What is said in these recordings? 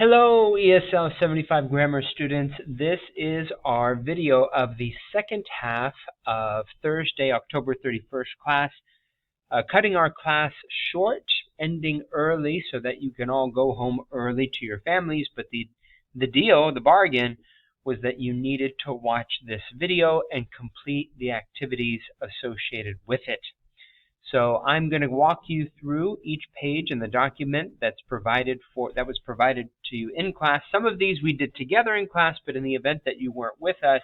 Hello, ESL75 grammar students. This is our video of the second half of Thursday, October 31st class. Cutting our class short, ending early so that you can all go home early to your families. But the deal, the bargain, was that you needed to watch this video and complete the activities associated with it. So I'm going to walk you through each page in the document that was provided to you in class. Some of these we did together in class, but in the event that you weren't with us,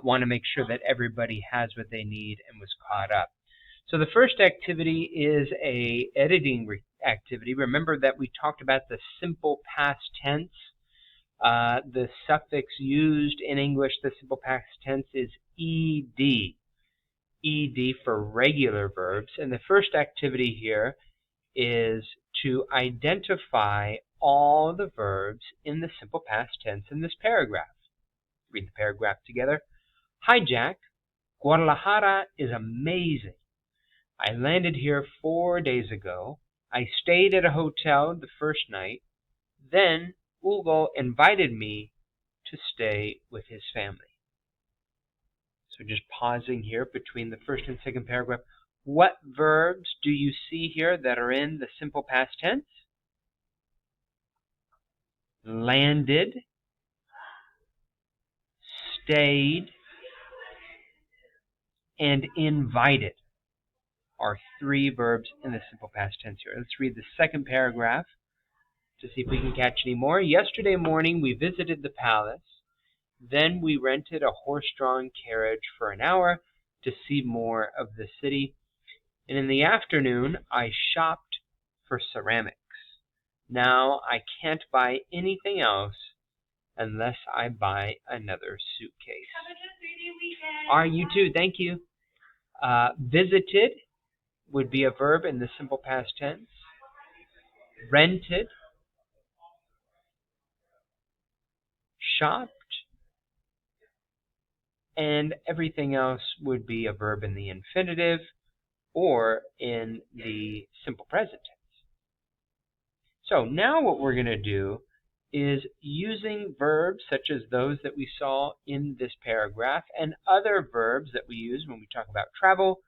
want to make sure that everybody has what they need and was caught up. So the first activity is a editing activity. Remember that we talked about the simple past tense. The suffix used in English, the simple past tense, is ed. ED for regular verbs. And the first activity here is to identify all the verbs in the simple past tense in this paragraph. Read the paragraph together. Hi, Jack. Guadalajara is amazing. I landed here 4 days ago. I stayed at a hotel the first night. Then Hugo invited me to stay with his family. So just pausing here between the first and second paragraph. What verbs do you see here that are in the simple past tense? Landed, stayed, and invited are three verbs in the simple past tense here. Let's read the second paragraph to see if we can catch any more. Yesterday morning we visited the palace. Then we rented a horse-drawn carriage for an hour to see more of the city. And in the afternoon, I shopped for ceramics. Now I can't buy anything else unless I buy another suitcase. Have a good 3-day weekend. Are you too? Thank you. Visited would be a verb in the simple past tense. Rented. Shopped. And everything else would be a verb in the infinitive or in the simple present tense. So now what we're going to do is using verbs such as those that we saw in this paragraph and other verbs that we use when we talk about travel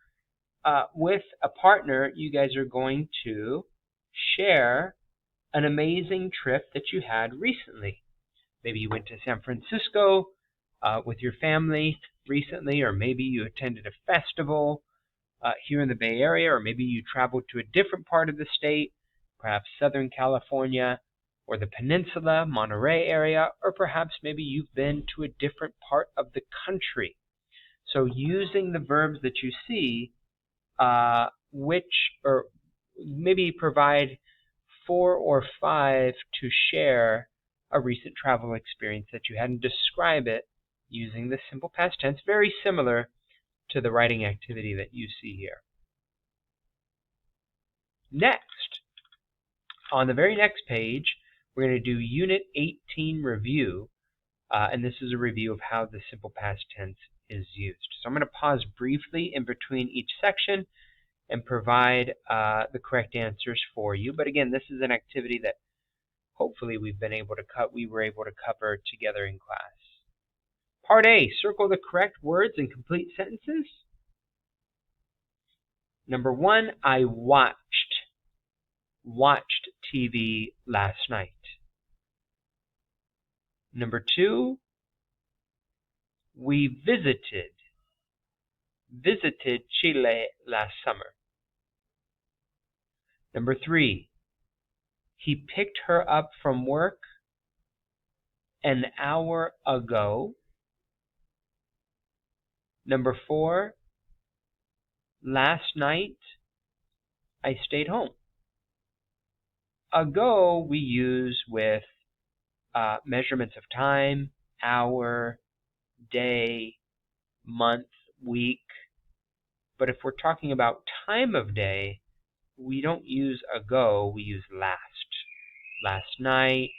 with a partner, you guys are going to share an amazing trip that you had recently. Maybe you went to San Francisco with your family recently, or maybe you attended a festival here in the Bay Area, or maybe you traveled to a different part of the state, perhaps Southern California or the Peninsula, Monterey area, or perhaps maybe you've been to a different part of the country. So using the verbs that you see, or maybe provide 4 or 5 to share a recent travel experience that you had and describe it using the simple past tense, very similar to the writing activity that you see here. Next, on the very next page, we're going to do Unit 18 review, and this is a review of how the simple past tense is used. So I'm going to pause briefly in between each section and provide the correct answers for you. But again, this is an activity that hopefully we were able to cover together in class. Part A, circle the correct words in complete sentences. Number 1, I watched TV last night. Number 2, we visited Chile last summer. Number 3, he picked her up from work an hour ago. Number 4, last night I stayed home. Ago we use with measurements of time, hour, day, month, week. But if we're talking about time of day, we don't use ago, we use last. Last night,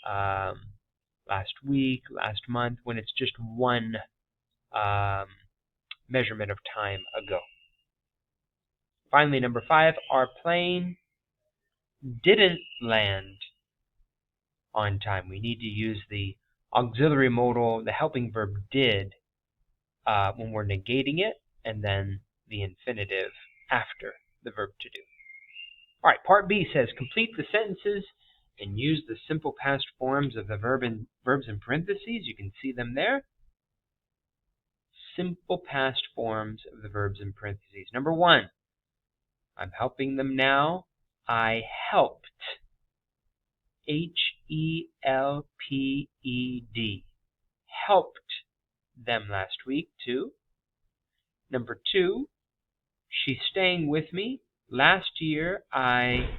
last week, last month, when it's just one measurement of time ago. Finally, number 5, our plane didn't land on time. We need to use the auxiliary modal, the helping verb did, when we're negating it, and then the infinitive after the verb to do. All right, part B says complete the sentences and use the simple past forms of the verbs in parentheses. You can see them there. Simple past forms of the verbs in parentheses. Number 1, I'm helping them now. I helped. H-E-L-P-E-D. Helped them last week, too. Number 2, she's staying with me. Last year, I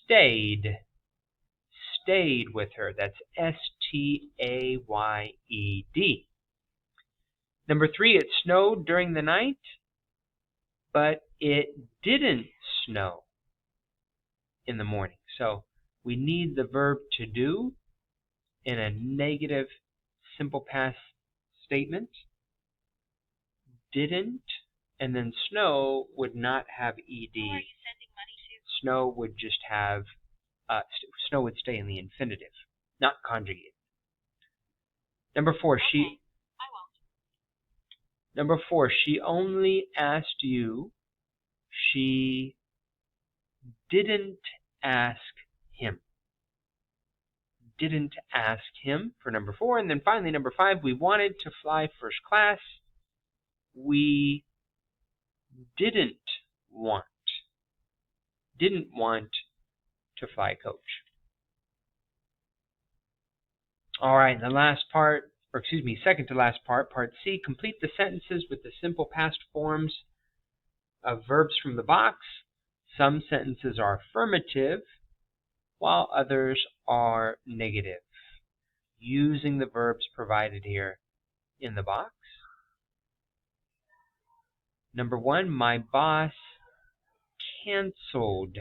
stayed with her. That's S-T-A-Y-E-D. Number 3, it snowed during the night, but it didn't snow in the morning. So we need the verb to do in a negative simple past statement. Didn't, and then snow would not have ed. Who are you sending money to? Snow would just have, snow would stay in the infinitive, not conjugated. Number 4, okay. I won't. Number 4, she only asked you. She didn't ask him. Didn't ask him for number 4. And then finally, number 5, we wanted to fly first class. We didn't want to fly coach. All right, the last part, or excuse me, second to last part, part C, complete the sentences with the simple past forms of verbs from the box. Some sentences are affirmative, while others are negative, using the verbs provided here in the box. Number 1, my boss canceled.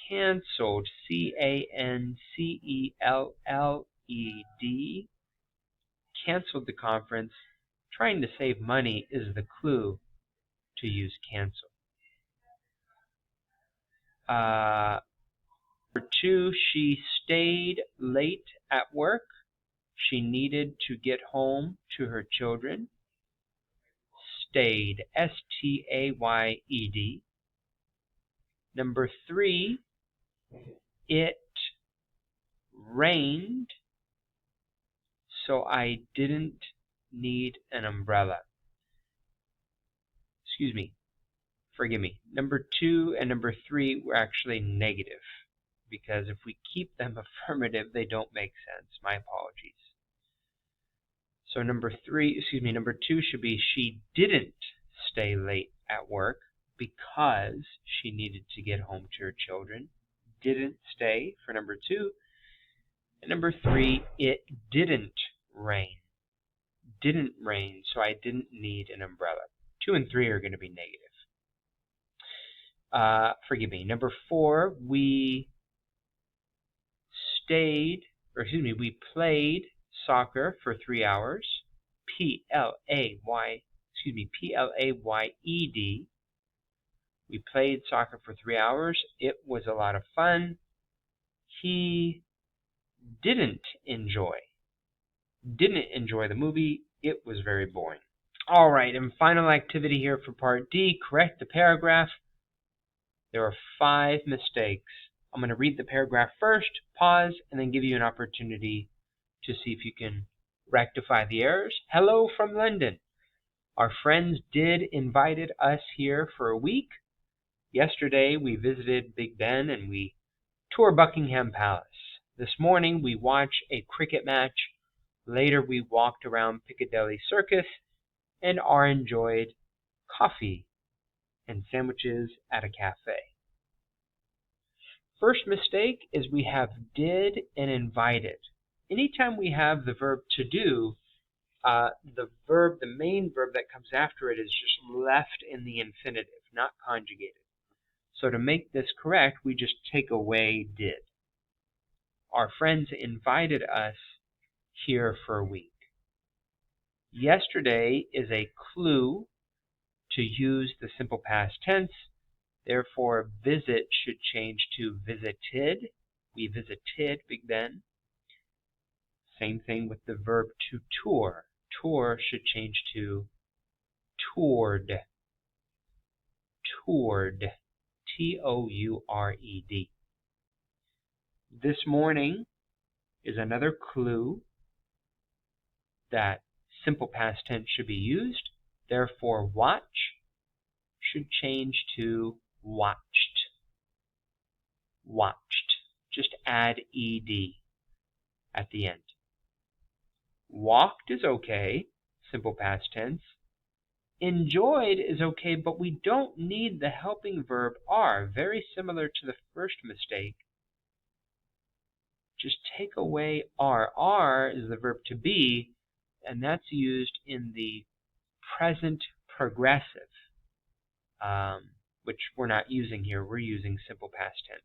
Canceled, C-A-N-C-E-L-L-E-D. Canceled the conference. Trying to save money is the clue to use cancel. Number 2, she stayed late at work. She needed to get home to her children. Stayed, S-T-A-Y-E-D. Number 3, it rained, so I didn't need an umbrella. Excuse me, forgive me. Number 2 and number 3 were actually negative, because if we keep them affirmative, they don't make sense. My apologies. So number 2 should be she didn't stay late at work because she needed to get home to her children. Didn't stay for number 2. And number 3, it didn't rain. Didn't rain, so I didn't need an umbrella. 2 and 3 are going to be negative. Forgive me. Number 4, we played soccer for 3 hours. P-L-A-Y-E-D. We played soccer for 3 hours. It was a lot of fun. He didn't enjoy the movie. It was very boring. All right, and final activity here for part D. Correct the paragraph. There are 5 mistakes. I'm going to read the paragraph first, pause, and then give you an opportunity to see if you can rectify the errors. Hello from London. Our friends did invited us here for a week. Yesterday we visited Big Ben and we toured Buckingham Palace. This morning we watched a cricket match. Later we walked around Piccadilly Circus and enjoyed coffee and sandwiches at a cafe. First mistake is we have did and invited. Anytime we have the verb to do, the main verb that comes after it is just left in the infinitive, not conjugated. So to make this correct, we just take away did. Our friends invited us here for a week. Yesterday is a clue to use the simple past tense. Therefore, visit should change to visited. We visited Big Ben. Same thing with the verb to tour. Tour should change to toured. Toured. T-O-U-R-E-D. This morning is another clue that simple past tense should be used. Therefore, watch should change to watched. Watched. Just add ed at the end. Walked is okay, simple past tense. Enjoyed is okay, but we don't need the helping verb are. Very similar to the first mistake. Just take away are. Are is the verb to be, and that's used in the present progressive, which we're not using here. We're using simple past tense.